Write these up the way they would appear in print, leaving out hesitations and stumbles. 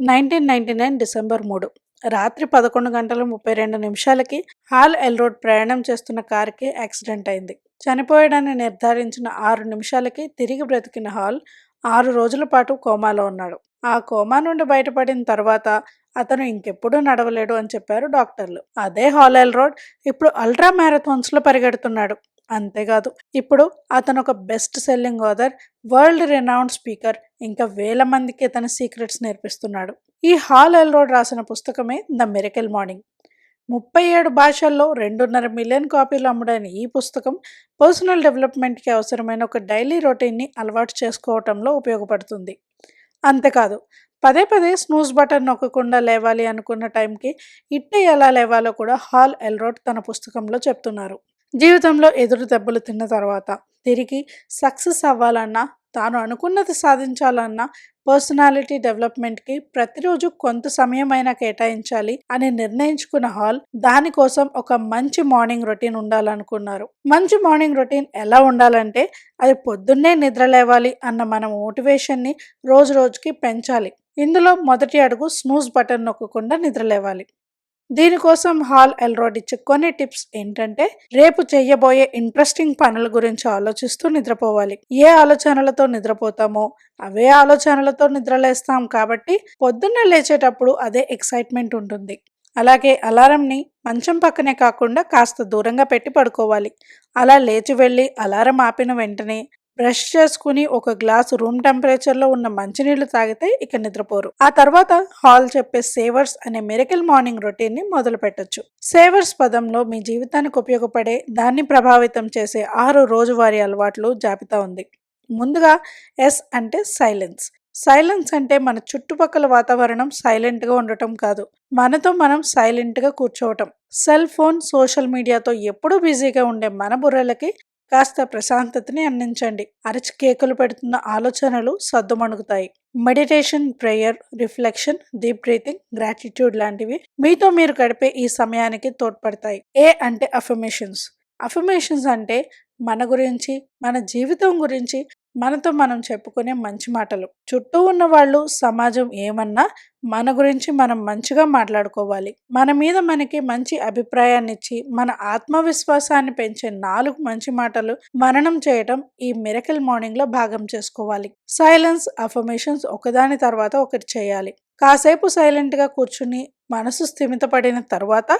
1999 December 3 రాత్రి 11:32 hall ఎల్రోడ్ ప్రయాణం చేస్తున్న కారుకి యాక్సిడెంట్ అయింది. చనిపోయాడని నిర్ధారించిన 6 నిమిషాలకి తిరిగి బ్రతికిన హాల్ 6 రోజుల పాటు కోమాలో ఉన్నాడు. ఆ కోమా నుండి బయటపడిన తర్వాత అతను ఇంకెప్పుడూ నడవలేడు అని చెప్పారు డాక్టర్లు. అదే హాల్ ఎల్రోడ్ ఇప్పుడు అల్ట్రా మ్యారథాన్స్లో పరిగెడుతున్నాడు. అంతేకాదు, ఇప్పుడు అతను ఒక best selling author, world renowned speaker, ఇంకా వేల మందికి తన సీక్రెట్స్ నేర్పిస్తున్నాడు. ఈ హాల్ ఎల్రోడ్ రాసిన పుస్తకమే ద మిరకిల్ మార్నింగ్. 37 భాషల్లో 2.5 మిలియన్ కాపీలు అమ్ముడైన ఈ పుస్తకం పర్సనల్ డెవలప్మెంట్కి అవసరమైన ఒక డైలీ రొటీన్ని అలవాటు చేసుకోవటంలో ఉపయోగపడుతుంది. అంతేకాదు, పదే పదే స్నూజ్ బటన్ నొక్కకుండా లేవాలి అనుకున్న టైంకి ఇట్టే ఎలా లేవాలో కూడా హాల్ ఎల్రోడ్ తన పుస్తకంలో చెప్తున్నారు. జీవితంలో ఎదురు దెబ్బలు తిన్న తర్వాత తిరిగి సక్సెస్ అవ్వాలన్నా, తాను అనుకున్నది సాధించాలన్నా పర్సనాలిటీ డెవలప్మెంట్కి ప్రతిరోజు కొంత సమయమైనా కేటాయించాలి అని నిర్ణయించుకున్న హాల్ దానికోసం ఒక మంచి మార్నింగ్ రొటీన్ ఉండాలనుకున్నారు. మంచి మార్నింగ్ రొటీన్ ఎలా ఉండాలంటే అది పొద్దున్నే నిద్ర లేవాలి అన్న మన మోటివేషన్ని రోజు రోజుకి పెంచాలి. ఇందులో మొదటి అడుగు స్నూజ్ బటన్ నొక్కకుండా నిద్ర లేవాలి. దీనికోసం హాల్ ఎల్రోడ్ ఇచ్చే కొన్ని టిప్స్ ఏంటంటే, రేపు చేయబోయే ఇంట్రెస్టింగ్ పనుల గురించి ఆలోచిస్తూ నిద్రపోవాలి. ఏ ఆలోచనలతో నిద్రపోతామో అవే ఆలోచనలతో నిద్రలేస్తాం కాబట్టి పొద్దున్నే లేచేటప్పుడు అదే ఎక్సైట్మెంట్ ఉంటుంది. అలాగే అలారంని మంచం పక్కనే కాకుండా కాస్త దూరంగా పెట్టి పడుకోవాలి. అలా లేచి వెళ్ళి అలారం ఆపిన వెంటనే బ్రష్ చేసుకుని ఒక గ్లాసు రూమ్ టెంపరేచర్లో ఉన్న మంచినీళ్లు తాగితే ఇక నిద్రపోరు. ఆ తర్వాత హాల్ చెప్పే సేవర్స్ అనే మిరకిల్ మార్నింగ్ రొటీన్ని మొదలు పెట్టొచ్చు. సేవర్స్ పదంలో మీ జీవితానికి ఉపయోగపడే, దాన్ని ప్రభావితం చేసే 6 రోజువారీ అలవాట్లు జాబితా ఉంది. ముందుగా ఎస్ అంటే సైలెన్స్. సైలెన్స్ అంటే మన చుట్టుపక్కల వాతావరణం సైలెంట్గా ఉండటం కాదు, మనతో మనం సైలెంట్గా కూర్చోవటం. సెల్ ఫోన్, సోషల్ మీడియాతో ఎప్పుడూ బిజీగా ఉండే మన బుర్రలకి కాస్త ప్రశాంతతని అందించండి. అరచి కేకులు పెడుతున్న ఆలోచనలు సద్దుమణుగుతాయి. Meditation, prayer, reflection, deep breathing, gratitude లాంటివి మీతో మీరు గడిపే ఈ సమయానికి తోడ్పడతాయి. ఏ అంటే అఫర్మేషన్స్. అఫర్మేషన్స్ అంటే మన గురించి, మన జీవితం గురించి మనతో మనం చెప్పుకునే మంచి మాటలు. చుట్టూ ఉన్న వాళ్ళు, సమాజం ఏమన్నా మన గురించి మనం మంచిగా మాట్లాడుకోవాలి. మన మీద మనకి మంచి అభిప్రాయాన్ని ఇచ్చి మన ఆత్మవిశ్వాసాన్ని పెంచే 4 మంచి మాటలు మననం చేయటం ఈ మిరకిల్ మార్నింగ్ లో భాగం చేసుకోవాలి. సైలెన్స్, అఫర్మేషన్స్ ఒకదాని తర్వాత ఒకటి చేయాలి. కాసేపు సైలెంట్ గా కూర్చుని మనసు స్థిమితపడిన తర్వాత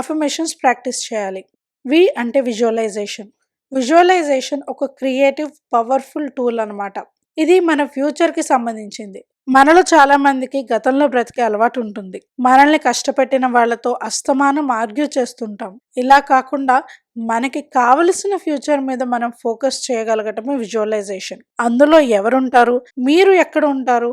అఫర్మేషన్స్ ప్రాక్టీస్ చేయాలి. వి అంటే విజువలైజేషన్. విజువలైజేషన్ ఒక క్రియేటివ్, పవర్ఫుల్ టూల్ అన్నమాట. ఇది మన ఫ్యూచర్కి సంబంధించింది. మనలో చాలా మందికి గతంలో బ్రతికే అలవాటు ఉంటుంది. మనల్ని కష్టపెట్టిన వాళ్ళతో అస్తమానం ఆర్గ్యూ చేస్తుంటాం. ఇలా కాకుండా మనకి కావలసిన ఫ్యూచర్ మీద మనం ఫోకస్ చేయగలగటమే విజువలైజేషన్. అందులో ఎవరుంటారు, మీరు ఎక్కడ ఉంటారు,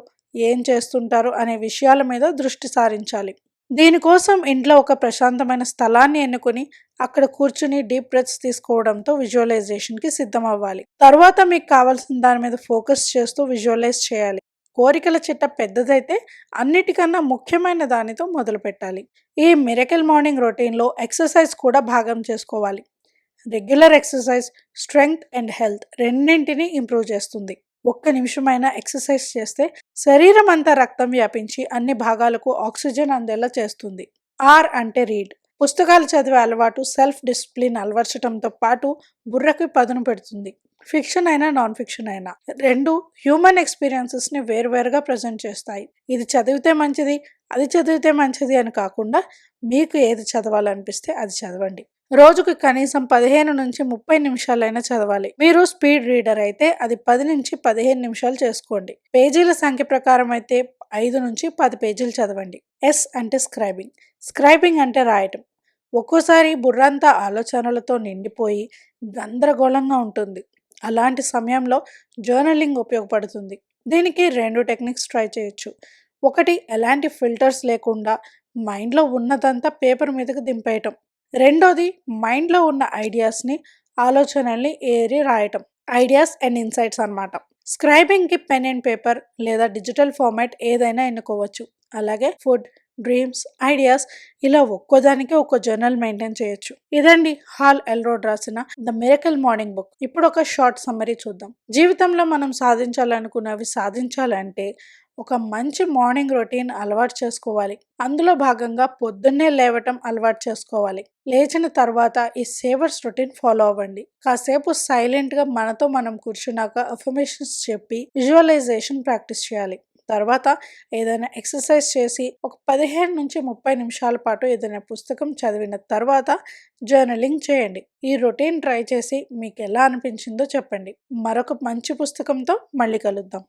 ఏం చేస్తుంటారు అనే విషయాల మీద దృష్టి సారించాలి. దీనికోసం ఇంట్లో ఒక ప్రశాంతమైన స్థలాన్ని ఎన్నుకొని అక్కడ కూర్చుని డీప్ బ్రెత్స్ తీసుకోవడంతో విజువలైజేషన్కి సిద్ధం అవ్వాలి. తర్వాత మీకు కావాల్సిన దాని మీద ఫోకస్ చేస్తూ విజువలైజ్ చేయాలి. కోరికల చిట్ట పెద్దదైతే అన్నిటికన్నా ముఖ్యమైన దానితో మొదలు పెట్టాలి. ఈ మిరకిల్ మార్నింగ్ రొటీన్లో ఎక్సర్సైజ్ కూడా భాగం చేసుకోవాలి. Regular exercise strength and health రెండింటినీ ఇంప్రూవ్ చేస్తుంది. 1 నిమిషమైనా ఎక్సర్సైజ్ చేస్తే శరీరం అంతా రక్తం వ్యాపించి అన్ని భాగాలకు ఆక్సిజన్ అందేలా చేస్తుంది. ఆర్ అంటే రీడ్. పుస్తకాలు చదివే అలవాటు సెల్ఫ్ డిసిప్లిన్ అలవర్చడంతో పాటు బుర్రకు పదును పెడుతుంది. ఫిక్షన్ అయినా, నాన్ ఫిక్షన్ అయినా రెండు హ్యూమన్ ఎక్స్పీరియన్సెస్ని వేరువేరుగా ప్రజెంట్ చేస్తాయి. ఇది చదివితే మంచిది, అది చదివితే మంచిది అని కాకుండా మీకు ఏది చదవాలనిపిస్తే అది చదవండి. రోజుకు కనీసం 15 నుంచి 30 నిమిషాలైనా చదవాలి. మీరు స్పీడ్ రీడర్ అయితే అది 10 నుంచి 15 నిమిషాలు చేసుకోండి. పేజీల సంఖ్య ప్రకారం అయితే 5 నుంచి 10 పేజీలు చదవండి. ఎస్ అంటే స్క్రైబింగ్. స్క్రైబింగ్ అంటే రాయటం. ఒక్కోసారి బుర్రంతా ఆలోచనలతో నిండిపోయి గందరగోళంగా ఉంటుంది. అలాంటి సమయంలో జర్నలింగ్ ఉపయోగపడుతుంది. దీనికి 2 టెక్నిక్స్ ట్రై చేయొచ్చు. ఒకటి, ఎలాంటి ఫిల్టర్స్ లేకుండా మైండ్లో ఉన్నదంతా పేపర్ మీదకి దింపేయటం. రెండోది, మైండ్లో ఉన్న ఐడియాస్ని, ఆలోచనల్ని ఏరి రాయటం. ఐడియాస్ అండ్ ఇన్సైట్స్ అన్నమాట. స్క్రైబింగ్కి పెన్ అండ్ పేపర్ లేదా డిజిటల్ ఫార్మాట్ ఏదైనా ఎన్నుకోవచ్చు. అలాగే ఫుడ్, డ్రీమ్స్, ఐడియాస్ ఇలా ఒక్కోదానికి ఒక్కో జర్నల్ మెయింటైన్ చేయొచ్చు. ఇదండి హాల్ ఎల్రోడ్ రాసిన ద మిరకిల్ మార్నింగ్ బుక్. ఇప్పుడు ఒక షార్ట్ సమ్మరీ చూద్దాం. జీవితంలో మనం సాధించాలనుకున్నవి సాధించాలంటే ఒక మంచి మార్నింగ్ రొటీన్ అలవాటు చేసుకోవాలి. అందులో భాగంగా పొద్దున్నే లేవటం అలవాటు చేసుకోవాలి. లేచిన తర్వాత ఈ సేవర్స్ రొటీన్ ఫాలో అవ్వండి. కాసేపు సైలెంట్గా మనతో మనం కూర్చున్నాక అఫర్మేషన్స్ చెప్పి విజువలైజేషన్ ప్రాక్టీస్ చేయాలి. తర్వాత ఏదైనా ఎక్సర్సైజ్ చేసి ఒక 15 నుంచి 30 నిమిషాల పాటు ఏదైనా పుస్తకం చదివిన తర్వాత జర్నలింగ్ చేయండి. ఈ రొటీన్ ట్రై చేసి మీకు ఎలా అనిపించిందో చెప్పండి. మరొక మంచి పుస్తకంతో మళ్ళీ కలుద్దాం.